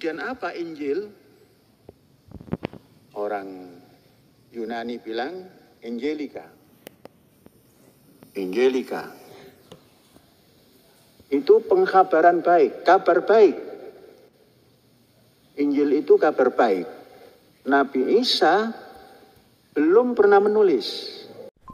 Kemudian apa Injil? Orang Yunani bilang Angelika. Angelika. Itu pengkabaran baik, kabar baik. Injil itu kabar baik. Nabi Isa belum pernah menulis.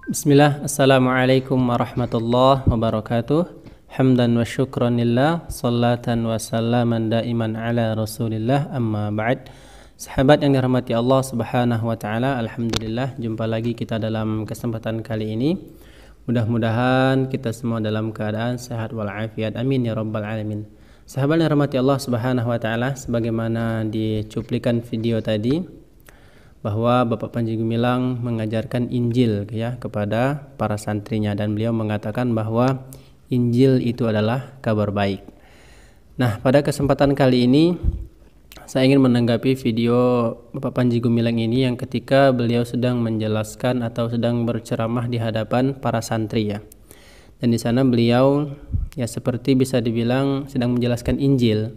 Bismillah, Assalamualaikum warahmatullahi wabarakatuh. Hamdan wa syukran lillah, salatan wa salaman daiman ala rasulillah, amma ba'd. Sahabat yang dirahmati Allah subhanahu wa ta'ala, alhamdulillah jumpa lagi kita dalam kesempatan kali ini. Mudah-mudahan kita semua dalam keadaan sehat walafiat, amin ya rabbal alamin. Sahabat yang dirahmati Allah subhanahu wa ta'ala, sebagaimana di cuplikan video tadi, bahwa Bapak Panji Gumilang mengajarkan Injil ya kepada para santrinya, dan beliau mengatakan bahwa Injil itu adalah kabar baik. Nah, pada kesempatan kali ini saya ingin menanggapi video Bapak Panji Gumilang ini yang ketika beliau sedang menjelaskan atau sedang berceramah di hadapan para santri ya. Dan di sana beliau ya seperti bisa dibilang sedang menjelaskan Injil,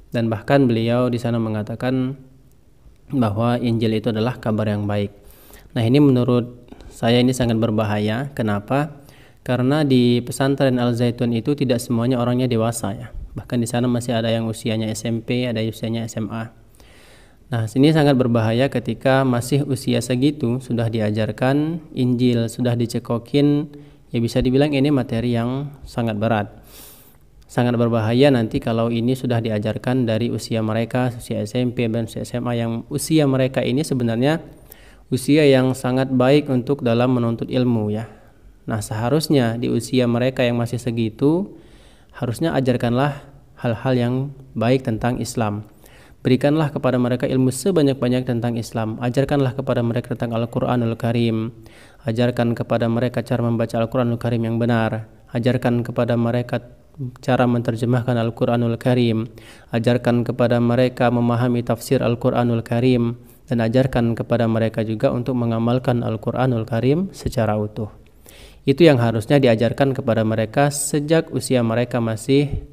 dan bahkan beliau di sana mengatakan bahwa Injil itu adalah kabar yang baik. Nah, ini menurut saya ini sangat berbahaya. Kenapa? Karena di pesantren Al Zaitun itu tidak semuanya orangnya dewasa ya. Bahkan di sana masih ada yang usianya SMP, ada usianya SMA. Nah, sini sangat berbahaya ketika masih usia segitu sudah diajarkan Injil, sudah dicekokin, ya bisa dibilang ini materi yang sangat berat. Sangat berbahaya nanti kalau ini sudah diajarkan dari usia mereka, usia SMP dan usia SMA, yang usia mereka ini sebenarnya usia yang sangat baik untuk dalam menuntut ilmu ya. Nah, seharusnya di usia mereka yang masih segitu, harusnya ajarkanlah hal-hal yang baik tentang Islam. Berikanlah kepada mereka ilmu sebanyak-banyak tentang Islam. Ajarkanlah kepada mereka tentang Al-Quranul Karim. Ajarkan kepada mereka cara membaca Al-Quranul Karim yang benar. Ajarkan kepada mereka cara menerjemahkan Al-Quranul Karim. Ajarkan kepada mereka memahami tafsir Al-Quranul Karim. Dan ajarkan kepada mereka juga untuk mengamalkan Al-Quranul Karim secara utuh. Itu yang harusnya diajarkan kepada mereka sejak usia mereka masih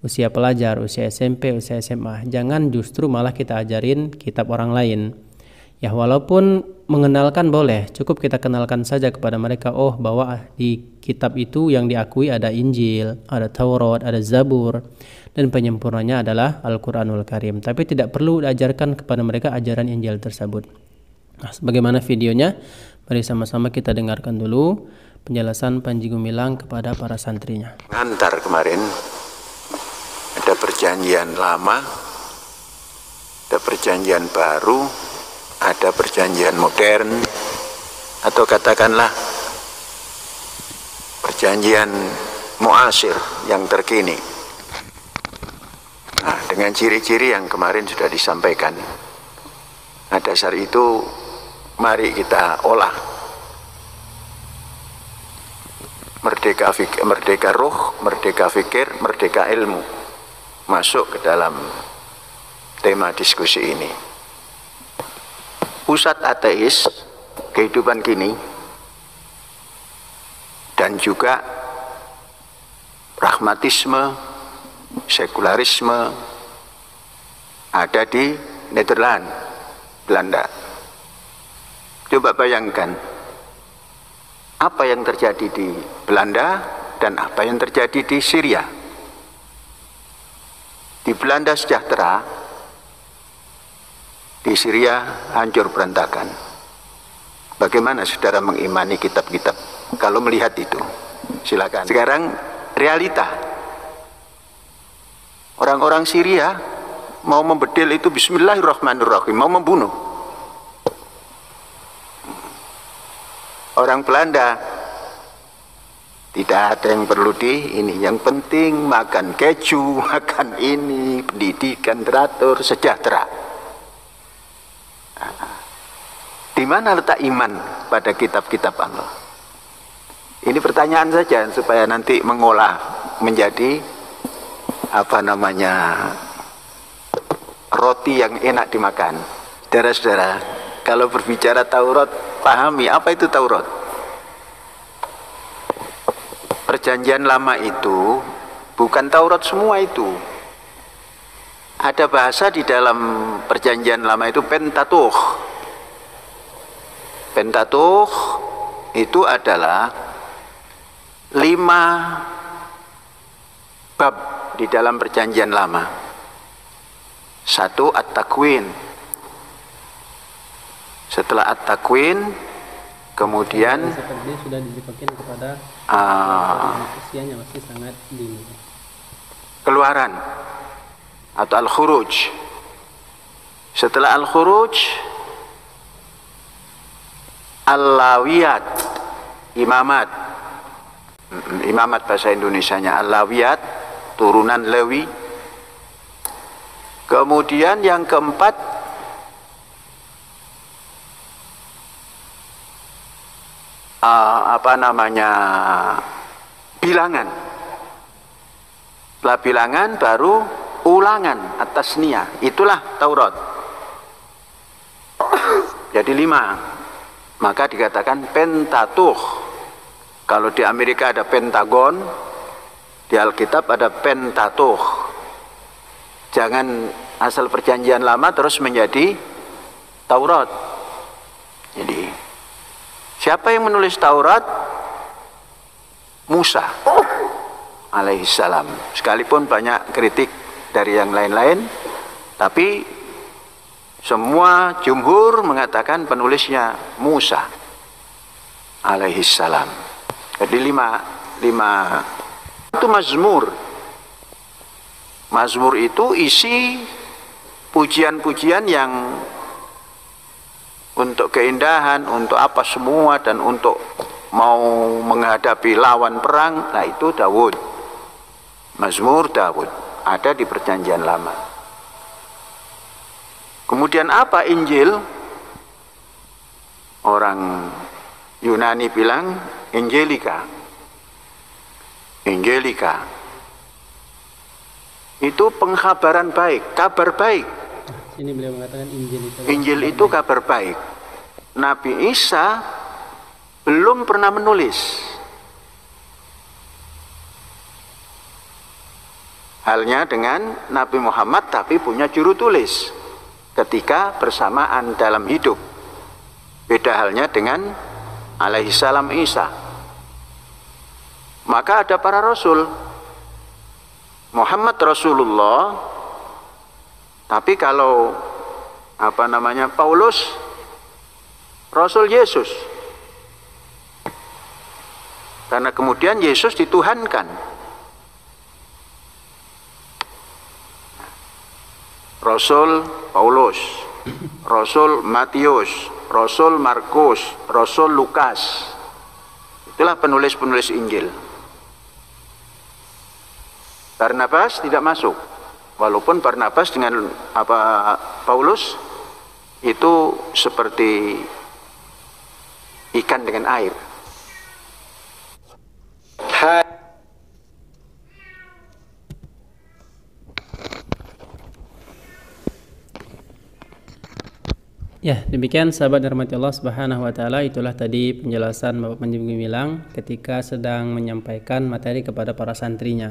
usia pelajar, usia SMP, usia SMA. Jangan justru malah kita ajarin kitab orang lain. Ya, walaupun mengenalkan boleh, cukup kita kenalkan saja kepada mereka, oh bahwa di kitab itu yang diakui ada Injil, ada Taurat, ada Zabur, dan penyempurnanya adalah Al-Quranul Karim. Tapi tidak perlu diajarkan kepada mereka ajaran Injil tersebut. Nah, bagaimana videonya? Mari sama-sama kita dengarkan dulu penjelasan Panji Gumilang kepada para santrinya. Antar kemarin ada perjanjian lama, ada perjanjian baru, ada perjanjian modern, atau katakanlah perjanjian muasir yang terkini. Nah, dengan ciri-ciri yang kemarin sudah disampaikan. Nah, dasar itu mari kita olah. Merdeka ruh, merdeka fikir, merdeka ilmu masuk ke dalam tema diskusi ini. Pusat ateis kehidupan kini dan juga pragmatisme, sekularisme ada di Nederland, Belanda. Coba bayangkan apa yang terjadi di Belanda dan apa yang terjadi di Syria. Di Belanda sejahtera, di Syria hancur berantakan. Bagaimana saudara mengimani kitab-kitab kalau melihat itu? Silakan. Sekarang realita. Orang-orang Syria mau membedil itu bismillahirrahmanirrahim, mau membunuh. Orang Belanda tidak ada yang perlu ini, yang penting makan keju, makan ini, pendidikan teratur, sejahtera. Di mana letak iman pada kitab-kitab Allah? Ini pertanyaan saja supaya nanti mengolah menjadi roti yang enak dimakan. Saudara-saudara, kalau berbicara Taurat, pahami apa itu Taurat. Perjanjian lama itu bukan Taurat semua itu. Ada bahasa di dalam perjanjian lama itu Pentateuch. Pentateuch itu adalah 5 bab di dalam perjanjian lama. 1 At-Takwin. Setelah At-Takwin, kemudian seperti sudah dipakai kepada usianya masih sangat dini. Keluaran atau Al-Khuruj. Setelah Al-Khuruj, Al-Lawiyat, Imamat. Imamat bahasa Indonesianya Al-Lawiyat, turunan Lewi. Kemudian yang keempat bilangan. Setelah bilangan baru ulangan atas nia. Itulah Taurat. Jadi 5. Maka dikatakan Pentateuch. Kalau di Amerika ada Pentagon, di Alkitab ada Pentateuch. Jangan asal perjanjian lama terus menjadi Taurat. Jadi siapa yang menulis Taurat? Musa alaihissalam. Sekalipun banyak kritik dari yang lain-lain, tapi semua jumhur mengatakan penulisnya Musa alaihissalam. Jadi 5 itu Mazmur. Mazmur itu isi pujian-pujian yang untuk keindahan, untuk apa semua, dan untuk mau menghadapi lawan perang. Nah, itu Daud. Mazmur Daud ada di perjanjian lama. Kemudian apa Injil? Orang Yunani bilang Angelika. Angelika itu pengkhabaran baik, kabar baik. Ini beliau mengatakan Injil itu kabar baik. Nabi Isa belum pernah menulis. Halnya dengan Nabi Muhammad, tapi punya juru tulis ketika bersamaan dalam hidup. Beda halnya dengan alaihissalam Isa. Maka ada para rasul. Muhammad Rasulullah, tapi kalau Paulus Rasul Yesus. Karena kemudian Yesus dituhankan. Rasul Paulus, Rasul Matius, Rasul Markus, Rasul Lukas. Itulah penulis-penulis Injil. Barnabas tidak masuk. Walaupun Barnabas dengan Paulus itu seperti ikan dengan air. Ya, demikian sahabat dirahmati Allah Subhanahu wa taala, itulah tadi penjelasan Bapak Panji Gumilang ketika sedang menyampaikan materi kepada para santrinya.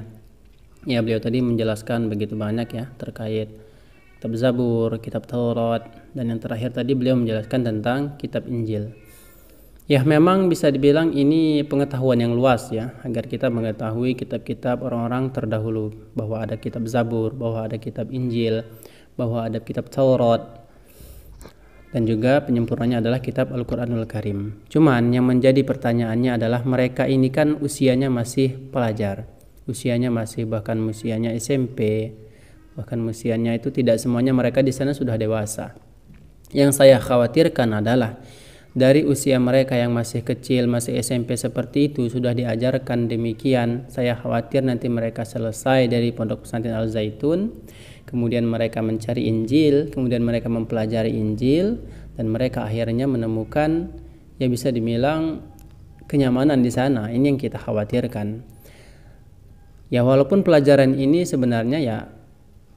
Ya, beliau tadi menjelaskan begitu banyak ya terkait kitab Zabur, kitab Taurat, dan yang terakhir tadi beliau menjelaskan tentang kitab Injil. Ya, memang bisa dibilang ini pengetahuan yang luas ya, agar kita mengetahui kitab-kitab orang-orang terdahulu, bahwa ada kitab Zabur, bahwa ada kitab Injil, bahwa ada kitab Taurat, dan juga penyempurnanya adalah kitab Al-Quranul Karim. Cuman yang menjadi pertanyaannya adalah mereka ini kan usianya masih pelajar, usianya masih bahkan usianya SMP, bahkan usianya itu tidak semuanya mereka di sana sudah dewasa. Yang saya khawatirkan adalah dari usia mereka yang masih kecil, masih SMP seperti itu sudah diajarkan demikian, saya khawatir nanti mereka selesai dari Pondok Pesantren Al-Zaitun, kemudian mereka mencari Injil, kemudian mereka mempelajari Injil, dan mereka akhirnya menemukan ya bisa dibilang kenyamanan di sana. Ini yang kita khawatirkan. Ya, walaupun pelajaran ini sebenarnya ya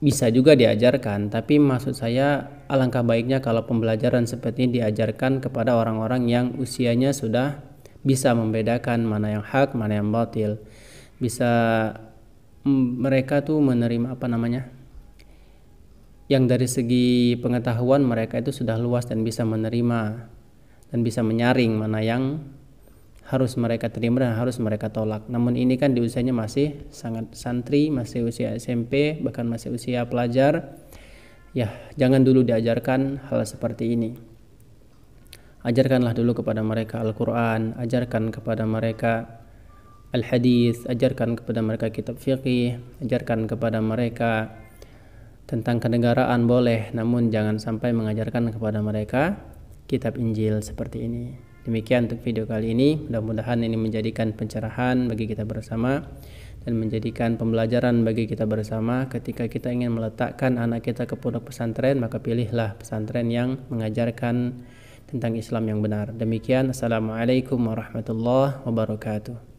bisa juga diajarkan, tapi maksud saya alangkah baiknya kalau pembelajaran seperti ini diajarkan kepada orang-orang yang usianya sudah bisa membedakan mana yang hak, mana yang batil. Bisa mereka tuh menerima yang dari segi pengetahuan mereka itu sudah luas dan bisa menerima dan bisa menyaring mana yang harus mereka terima dan harus mereka tolak. Namun ini kan di usianya masih sangat santri, masih usia SMP, bahkan masih usia pelajar. Ya, jangan dulu diajarkan hal seperti ini. Ajarkanlah dulu kepada mereka Al-Quran, ajarkan kepada mereka Al-Hadis, ajarkan kepada mereka kitab fiqih, ajarkan kepada mereka tentang kenegaraan boleh, namun jangan sampai mengajarkan kepada mereka kitab Injil seperti ini. Demikian untuk video kali ini. Mudah-mudahan ini menjadikan pencerahan bagi kita bersama dan menjadikan pembelajaran bagi kita bersama. Ketika kita ingin meletakkan anak kita ke pondok pesantren, maka pilihlah pesantren yang mengajarkan tentang Islam yang benar. Demikian, assalamualaikum warahmatullahi wabarakatuh.